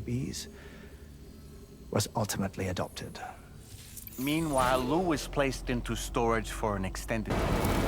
babies, was ultimately adopted. Meanwhile, Lou was placed into storage for an extended period.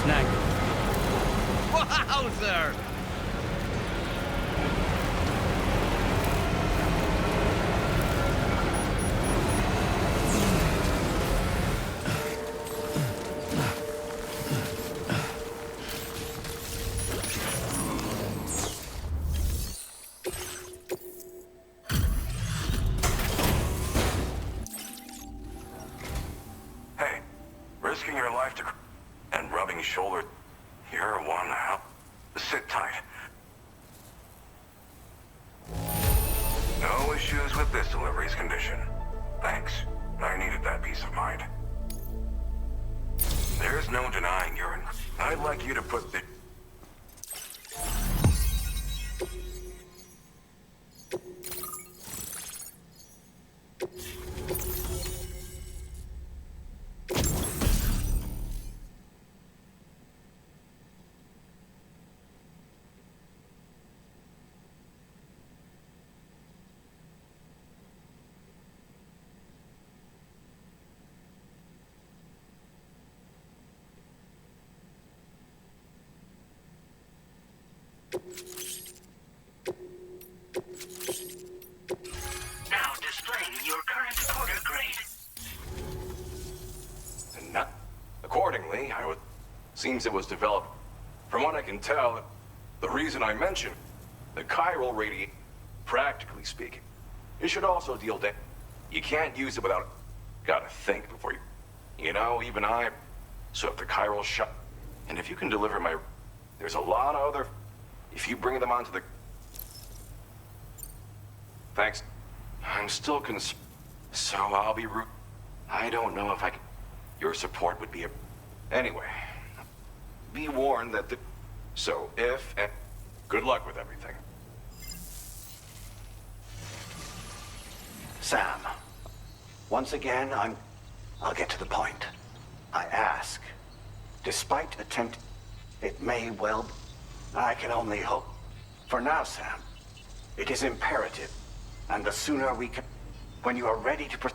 Snag it. Wowzer! Hey, risking your life to and rubbing shoulder. You're one hell. Sit tight. No issues with this delivery's condition. Thanks. I needed that peace of mind. There's no denying you're in. I'd like you to put the... Now displaying your current order grade. And not... Accordingly, Seems it was developed. From what I can tell, the reason I mentioned the chiral radiation, practically speaking, it should also deal damage. You can't use it without... Gotta think before you... You know, even I... So if the chiral shot... And if you can deliver my... There's a lot of other... If you bring them onto the... Thanks. I'm still concerned. So I'll be rude. I don't know if I can... Your support would be a... Anyway. Be warned that the... So if... And good luck with everything. Sam, once again, I'll get to the point. I ask. Despite attempt, it may well... I can only hope. For now, Sam, it is imperative. And the sooner we can... When you are ready to...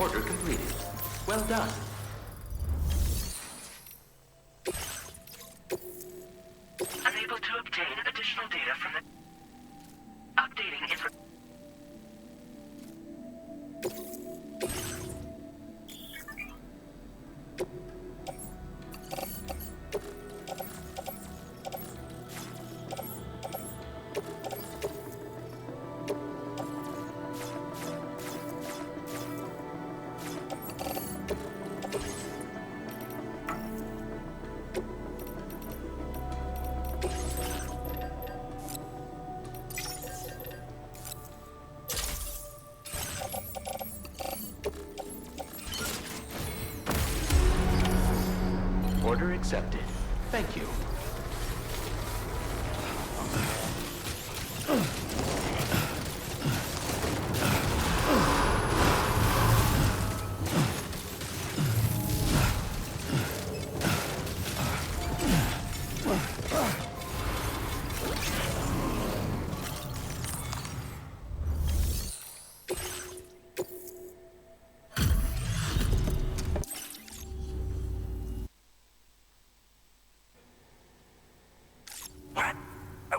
Order completed. Well done. Unable to obtain additional data from the... Updating information. Order accepted. Thank you.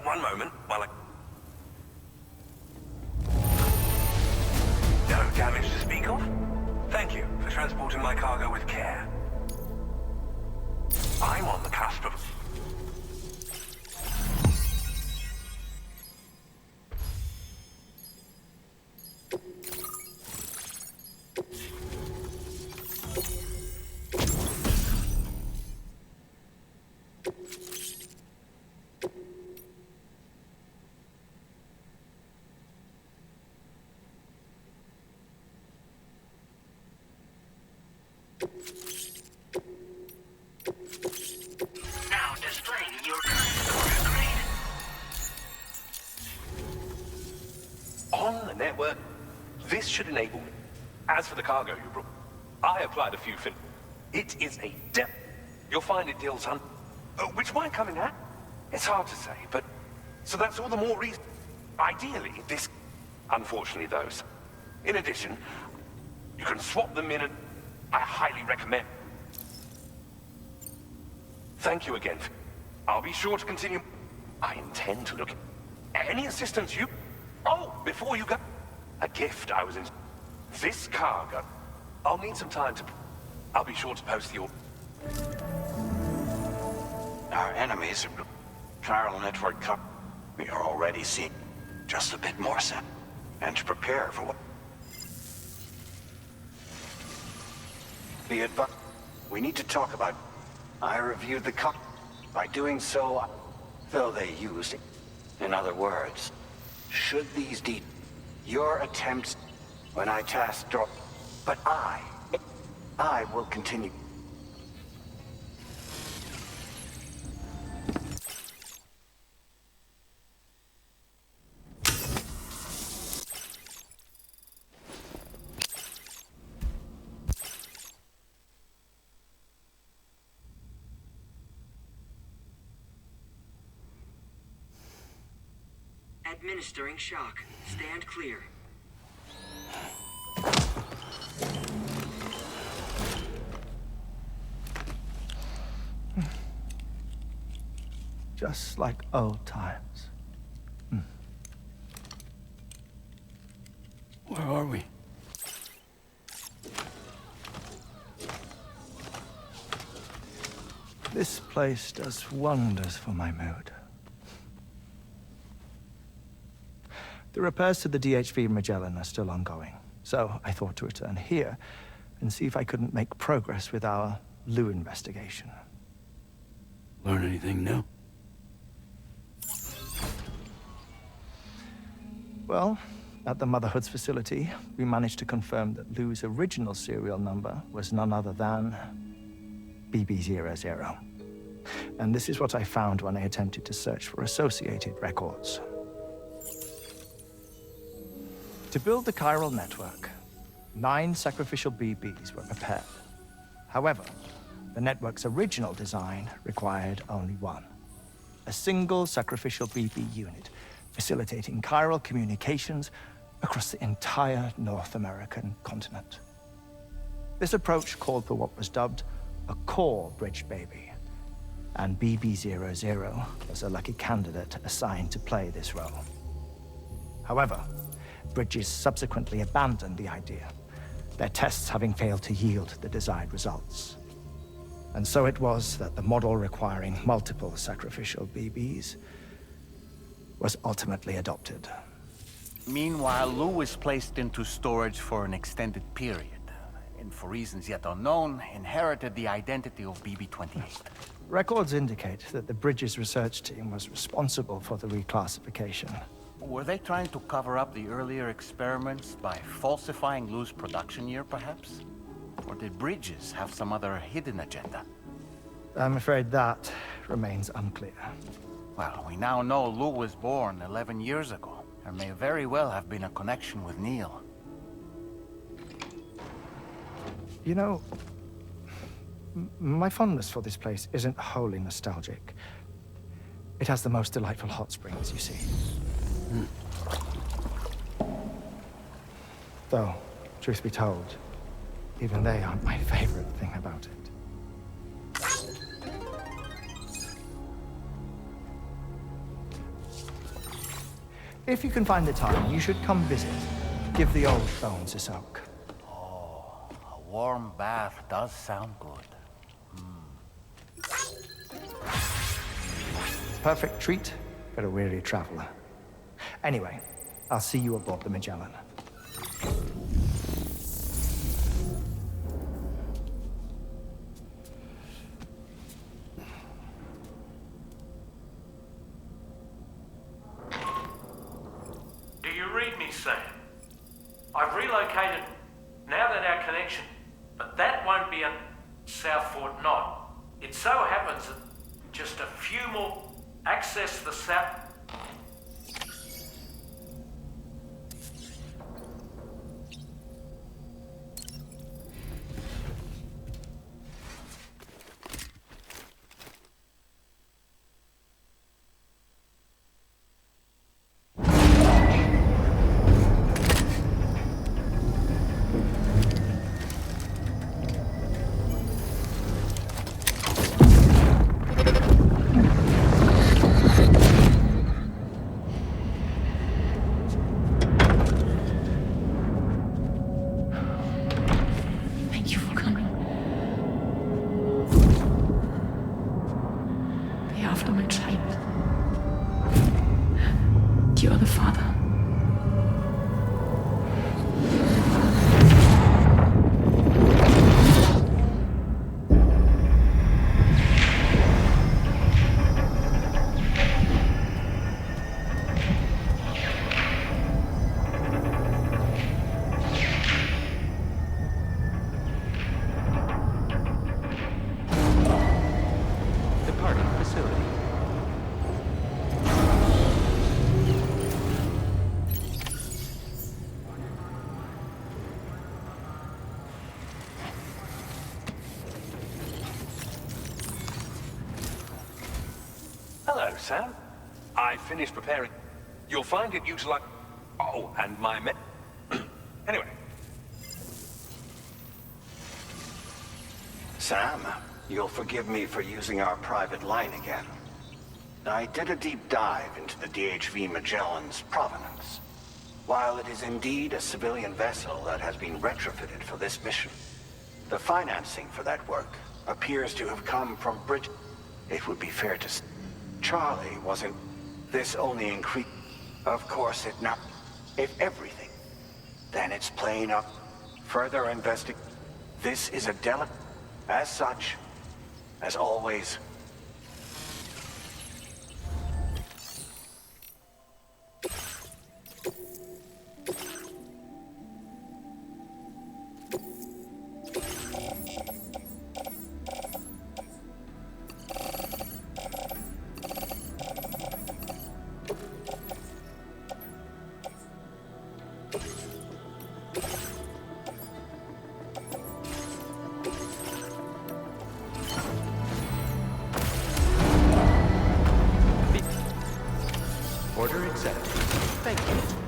One moment, while I... No damage to speak of? Thank you for transporting my cargo with care. I'm on the cusp of... Now displaying your current order grade. On the network, this should enable me. As for the cargo you brought, I applied a few fin... It is a depth. You'll find it deals on... which might come in handy. It's hard to say, but... So that's all the more reason. Ideally, this... Unfortunately, those. In addition, you can swap them in and... I highly recommend. Thank you again. I'll be sure to continue. I intend to look. Any assistance you... Oh, before you go... A gift I was in... This cargo. I'll need some time to... I'll be sure to post the order. Our enemies are... Chiral network we are already seeing just a bit more set. And to prepare for what... Be advised. We need to talk about... I reviewed the By doing so, though they used it. In other words, should these your attempts when I tasked drop... But I will continue. Administering shock. Stand clear. Just like old times. Where are we? This place does wonders for my mood. The repairs to the DHV Magellan are still ongoing, so I thought to return here and see if I couldn't make progress with our Lou investigation. Learn anything new? Well, at the Motherhood's facility, we managed to confirm that Lou's original serial number was none other than BB00. And this is what I found when I attempted to search for associated records. To build the chiral network, 9 sacrificial BBs were prepared. However, the network's original design required only 1. A single sacrificial BB unit, facilitating chiral communications across the entire North American continent. This approach called for what was dubbed a core bridge baby, and BB00 was a lucky candidate assigned to play this role. However, Bridges subsequently abandoned the idea, their tests having failed to yield the desired results. And so it was that the model requiring multiple sacrificial BBs was ultimately adopted. Meanwhile, Lou was placed into storage for an extended period, and for reasons yet unknown, inherited the identity of BB-28. Records indicate that the Bridges research team was responsible for the reclassification. Were they trying to cover up the earlier experiments by falsifying Lou's production year, perhaps? Or did Bridges have some other hidden agenda? I'm afraid that remains unclear. Well, we now know Lou was born 11 years ago. There may very well have been a connection with Neil. You know, my fondness for this place isn't wholly nostalgic. It has the most delightful hot springs, you see. Though, truth be told, even they aren't my favorite thing about it. If you can find the time, you should come visit. Give the old bones a soak. Oh, a warm bath does sound good. Perfect treat for a weary traveler. Anyway, I'll see you aboard the Magellan. Do you read me, Sam? I've relocated now that our connection, but that won't be a South Fort Knot. It so happens that just a few more access the South. Hello, Sam. I finished preparing. You'll find it utilize. Oh, and my Anyway. Sam, you'll forgive me for using our private line again. I did a deep dive into the DHV Magellan's provenance. While it is indeed a civilian vessel that has been retrofitted for this mission, the financing for that work appears to have come from Bridge. It would be fair to say Charlie wasn't. This only increased. Of course it not. If everything, then it's plain up. Further investing. This is a delicate. As such, as always. Order accepted. Thank you.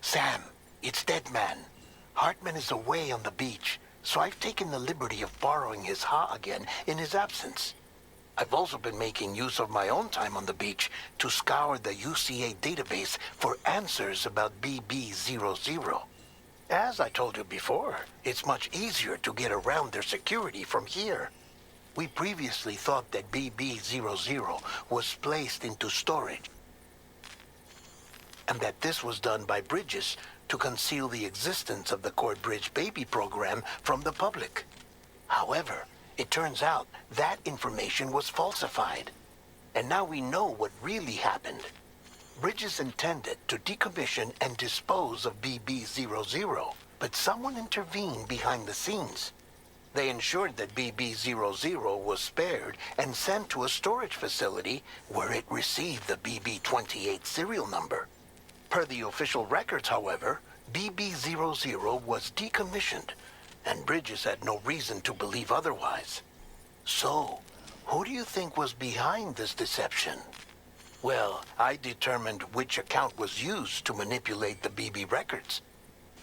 Sam, it's Deadman. Heartman is away on the beach, so I've taken the liberty of borrowing his Ha again in his absence. I've also been making use of my own time on the beach to scour the UCA database for answers about BB00. As I told you before, it's much easier to get around their security from here. We previously thought that BB00 was placed into storage, and that this was done by Bridges to conceal the existence of the Cord Bridge Baby program from the public. However, it turns out that information was falsified. And now we know what really happened. Bridges intended to decommission and dispose of BB00, but someone intervened behind the scenes. They ensured that BB00 was spared and sent to a storage facility where it received the BB28 serial number. Per the official records, however, BB00 was decommissioned, and Bridges had no reason to believe otherwise. So, who do you think was behind this deception? Well, I determined which account was used to manipulate the BB records.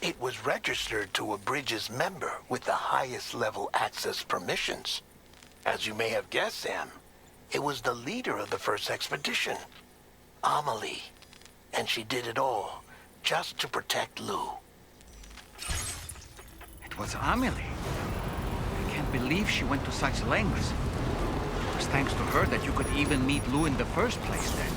It was registered to a Bridges member with the highest level access permissions. As you may have guessed, Sam, it was the leader of the first expedition, Amelie. And she did it all just to protect Lou. It was Amelie. I can't believe she went to such lengths. It was thanks to her that you could even meet Lou in the first place, then.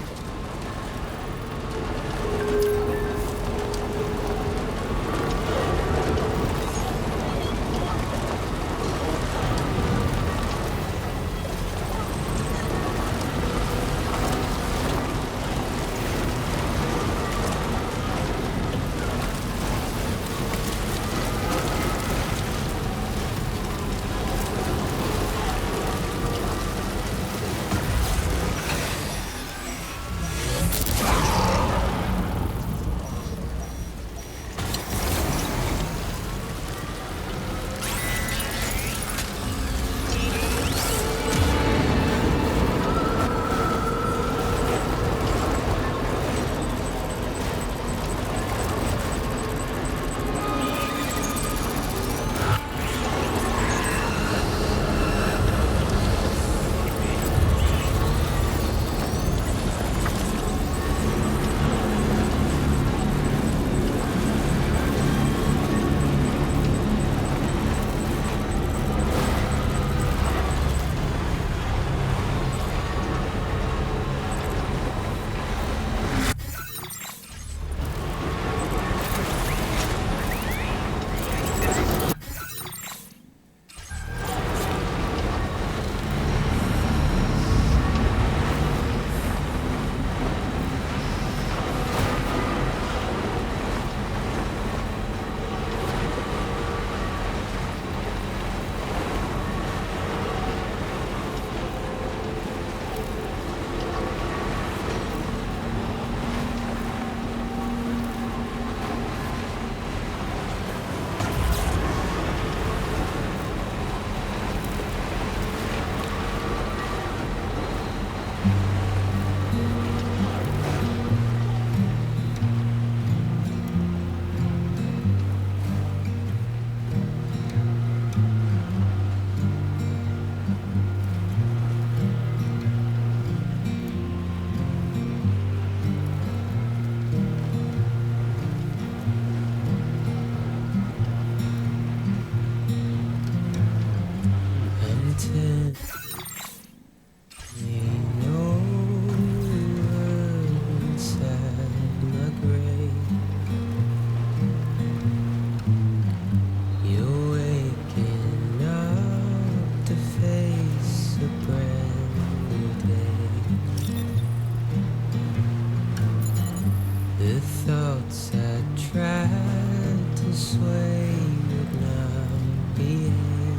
way would now be end.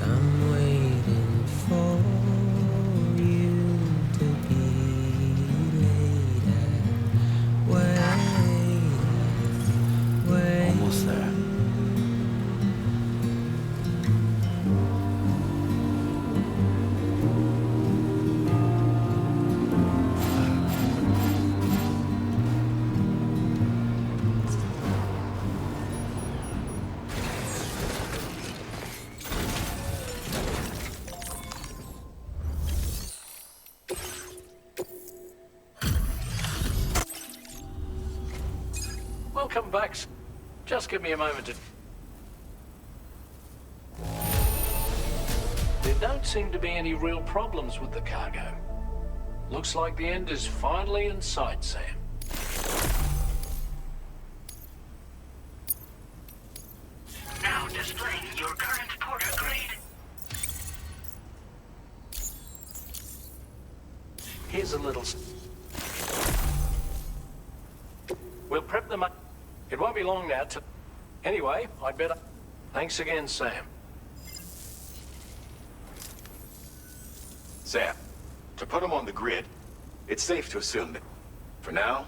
I'm waiting for you to be later. Wait. Almost there. Welcome back. Just give me a moment to... There don't seem to be any real problems with the cargo. Looks like the end is finally in sight, Sam. Now displaying your current porter grade. Here's a little... We'll prep them up. It won't be long now to... Anyway, I'd better... Thanks again, Sam. Sam, to put them on the grid, it's safe to assume that, for now,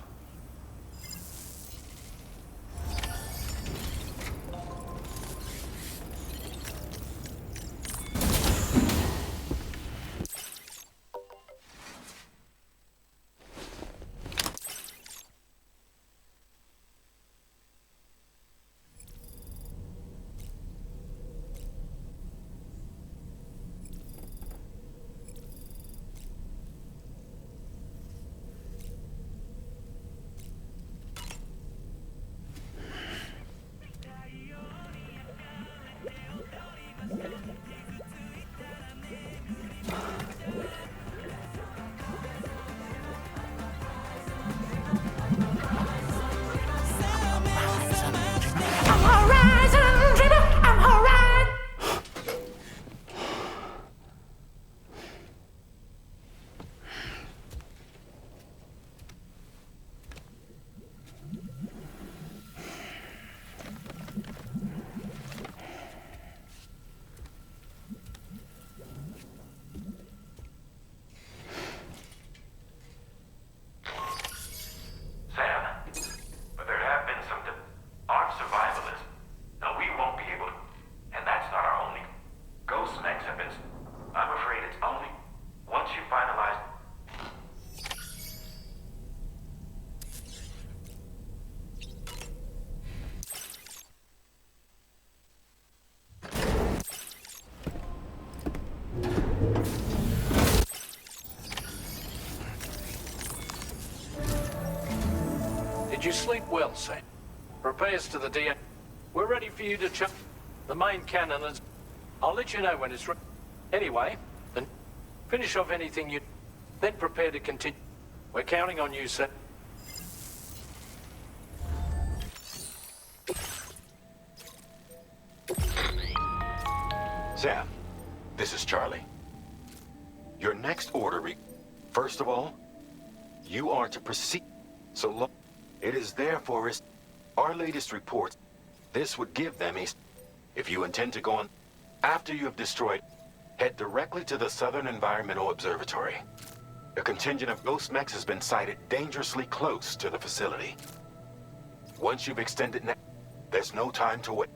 Did you sleep well, Sam? Repairs to the DA. We're ready for you to check the main cannon and... I'll let you know when it's ready. Anyway, then finish off anything you... Then prepare to continue. We're counting on you, Sam. Sam, this is Charlie. Your next order First of all, you are to proceed. So look, it is therefore our latest reports. This would give them a... If you intend to go on, after you have destroyed, head directly to the Southern Environmental Observatory. A contingent of ghost mechs has been sighted dangerously close to the facility. Once you've extended there's no time to wait.